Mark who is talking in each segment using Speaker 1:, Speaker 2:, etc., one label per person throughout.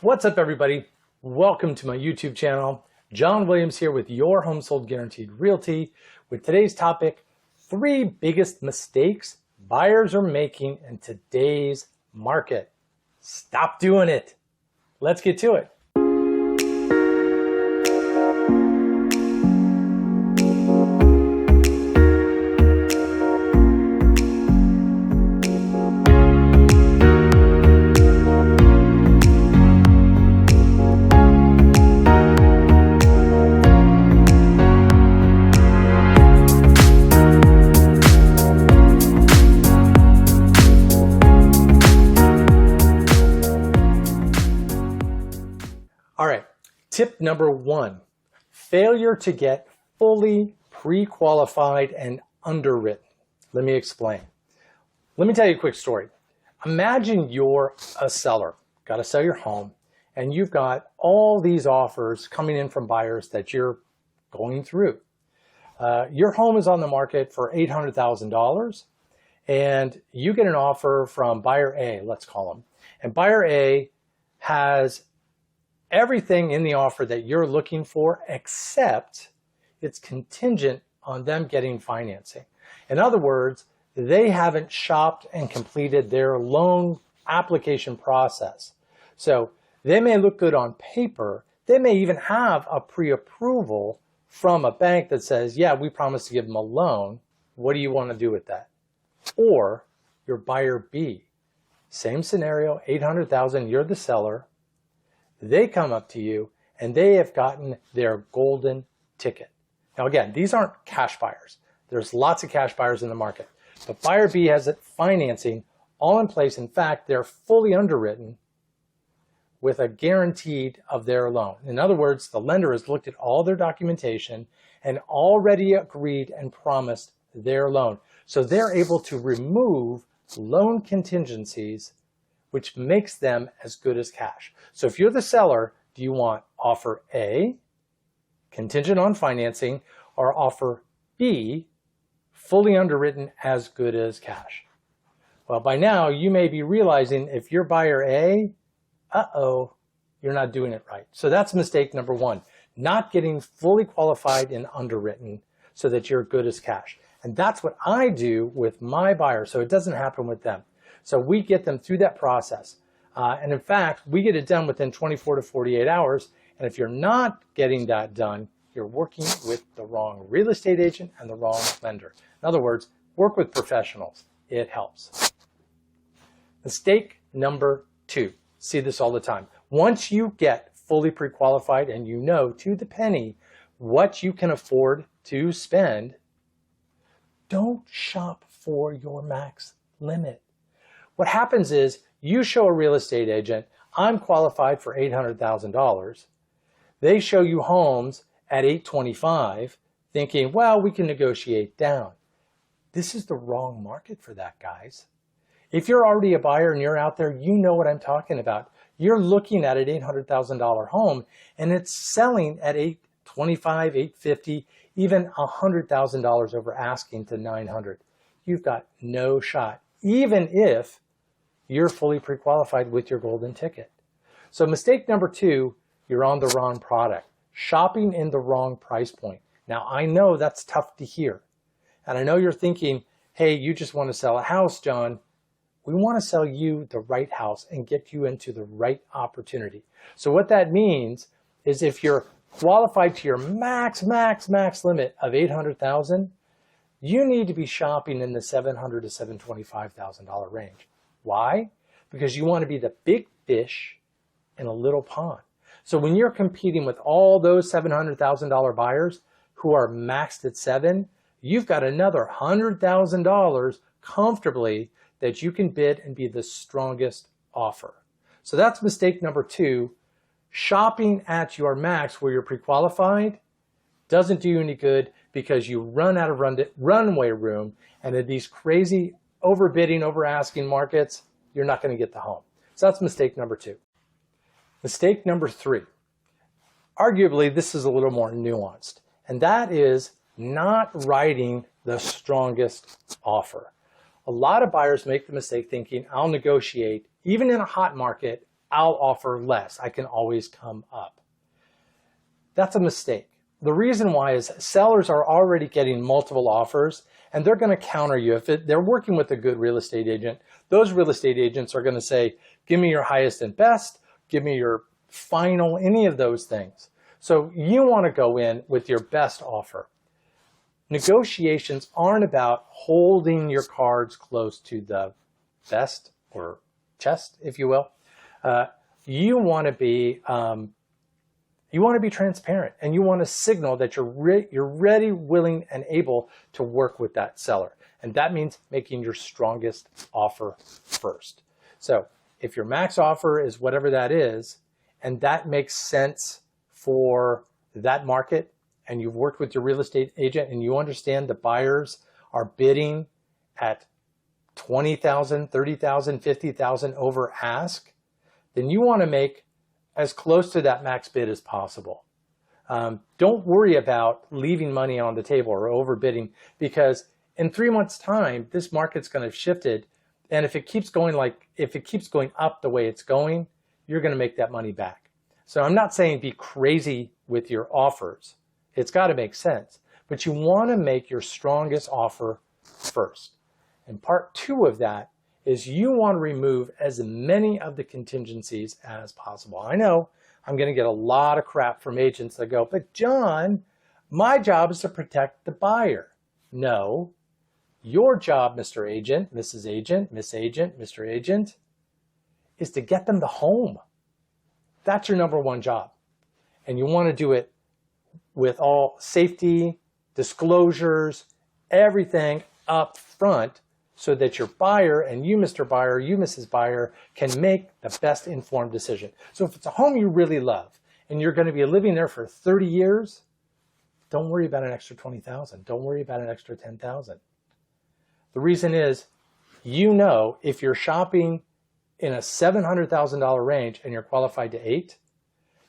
Speaker 1: What's up, everybody? Welcome to my YouTube channel. John Williams here with your Home Sold Guaranteed Realty with today's topic, 3 biggest mistakes buyers are making in today's market. Stop doing it. Let's get to it. All right, tip number 1, failure to get fully pre-qualified and underwritten. Let me explain. Let me tell you a quick story. Imagine you're a seller, got to sell your home, and you've got all these offers coming in from buyers that you're going through. Your home is on the market for $800,000, and you get an offer from buyer A, let's call him, and buyer A has everything in the offer that you're looking for, except it's contingent on them getting financing. In other words, they haven't shopped and completed their loan application process. So they may look good on paper. They may even have a pre-approval from a bank that says, yeah, we promise to give them a loan. What do you want to do with that? Or your buyer B, same scenario, $800,000, you're the seller. They come up to you and they have gotten their golden ticket. Now again, these aren't cash buyers. There's lots of cash buyers in the market. But buyer B has it financing all in place. In fact, they're fully underwritten with a guaranteed of their loan. In other words, the lender has looked at all their documentation and already agreed and promised their loan. So they're able to remove loan contingencies, which makes them as good as cash. So if you're the seller, do you want offer A, contingent on financing, or offer B, fully underwritten, as good as cash? Well, by now you may be realizing if you're buyer A, you're not doing it right. So that's mistake number 1, not getting fully qualified and underwritten so that you're good as cash. And that's what I do with my buyers, so it doesn't happen with them. So we get them through that process. And in fact, we get it done within 24 to 48 hours. And if you're not getting that done, you're working with the wrong real estate agent and the wrong lender. In other words, work with professionals. It helps. Mistake number 2. See this all the time. Once you get fully pre-qualified and you know to the penny what you can afford to spend, don't shop for your max limit. What happens is you show a real estate agent, I'm qualified for $800,000. They show you homes at $825,000 thinking, well, we can negotiate down. This is the wrong market for that, guys. If you're already a buyer and you're out there, you know what I'm talking about. You're looking at an $800,000 home and it's selling at $825,000, $850,000, even $100,000 over asking to $900,000. You've got no shot, even if you're fully pre-qualified with your golden ticket. So mistake number 2, you're on the wrong product, shopping in the wrong price point. Now, I know that's tough to hear. And I know you're thinking, hey, you just want to sell a house, John. We want to sell you the right house and get you into the right opportunity. So what that means is if you're qualified to your max limit of $800,000, you need to be shopping in the $700,000 to $725,000 range. Why? Because you want to be the big fish in a little pond. So when you're competing with all those $700,000 buyers who are maxed at 7, you've got another $100,000 comfortably that you can bid and be the strongest offer. So that's mistake number 2. Shopping at your max where you're pre-qualified doesn't do you any good because you run out of runway room, and in these crazy overbidding, over asking markets, you're not going to get the home. So that's mistake number 2. Mistake number 3. Arguably, this is a little more nuanced, and that is not writing the strongest offer. A lot of buyers make the mistake thinking, I'll negotiate, even in a hot market, I'll offer less. I can always come up. That's a mistake. The reason why is sellers are already getting multiple offers, and they're going to counter you. If they're working with a good real estate agent, those real estate agents are going to say, give me your highest and best, give me your final, any of those things. So you want to go in with your best offer. Negotiations aren't about holding your cards close to the vest or chest, if you will. You want to be transparent, and you want to signal that you're ready, willing, and able to work with that seller. And that means making your strongest offer first. So if your max offer is whatever that is, and that makes sense for that market, and you've worked with your real estate agent and you understand the buyers are bidding at $20,000, $30,000, $50,000 over ask, then you want to make as close to that max bid as possible. Don't worry about leaving money on the table or overbidding, because in 3 months' time, this market's going to have shifted. And if it keeps going up the way it's going, you're going to make that money back. So I'm not saying be crazy with your offers. It's got to make sense. But you want to make your strongest offer first. And part 2 of that is you want to remove as many of the contingencies as possible. I know I'm going to get a lot of crap from agents that go, but John, my job is to protect the buyer. No, your job, Mr. Agent, Mrs. Agent, Miss Agent, Mr. Agent, is to get them the home. That's your number 1 job. And you want to do it with all safety, disclosures, everything up front, so that your buyer and you, Mr. Buyer, you, Mrs. Buyer, can make the best informed decision. So if it's a home you really love and you're going to be living there for 30 years, don't worry about an extra $20,000. Don't worry about an extra $10,000. The reason is, you know, if you're shopping in a $700,000 range and you're qualified to 8,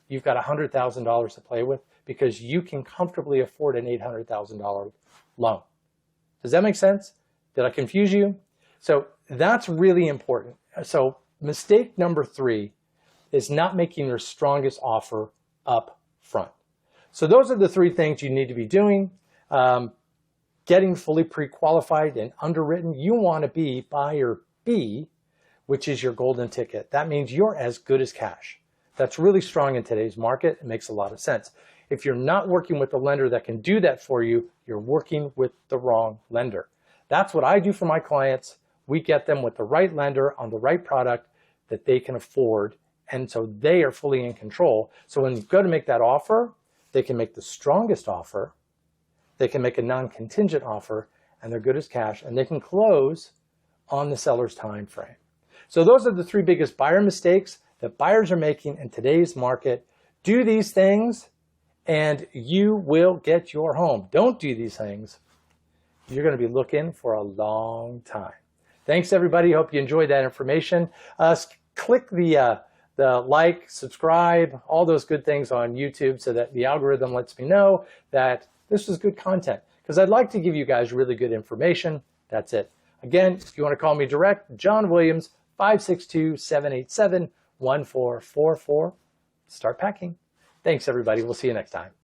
Speaker 1: you've got $100,000 to play with, because you can comfortably afford an $800,000 loan. Does that make sense? Did I confuse you? So that's really important. So mistake number 3 is not making your strongest offer up front. So those are the 3 things you need to be doing. Getting fully pre-qualified and underwritten. You want to be buyer B, which is your golden ticket. That means you're as good as cash. That's really strong in today's market. It makes a lot of sense. If you're not working with a lender that can do that for you, you're working with the wrong lender. That's what I do for my clients. We get them with the right lender on the right product that they can afford, and so they are fully in control. So when you go to make that offer, they can make the strongest offer, they can make a non-contingent offer, and they're good as cash, and they can close on the seller's time frame. So those are the 3 biggest buyer mistakes that buyers are making in today's market. Do these things, and you will get your home. Don't do these things, you're going to be looking for a long time. Thanks, everybody. Hope you enjoyed that information. Click the like, subscribe, all those good things on YouTube, so that the algorithm lets me know that this is good content, because I'd like to give you guys really good information. That's it. Again, if you want to call me direct, John Williams, 562-787-1444. Start packing. Thanks, everybody. We'll see you next time.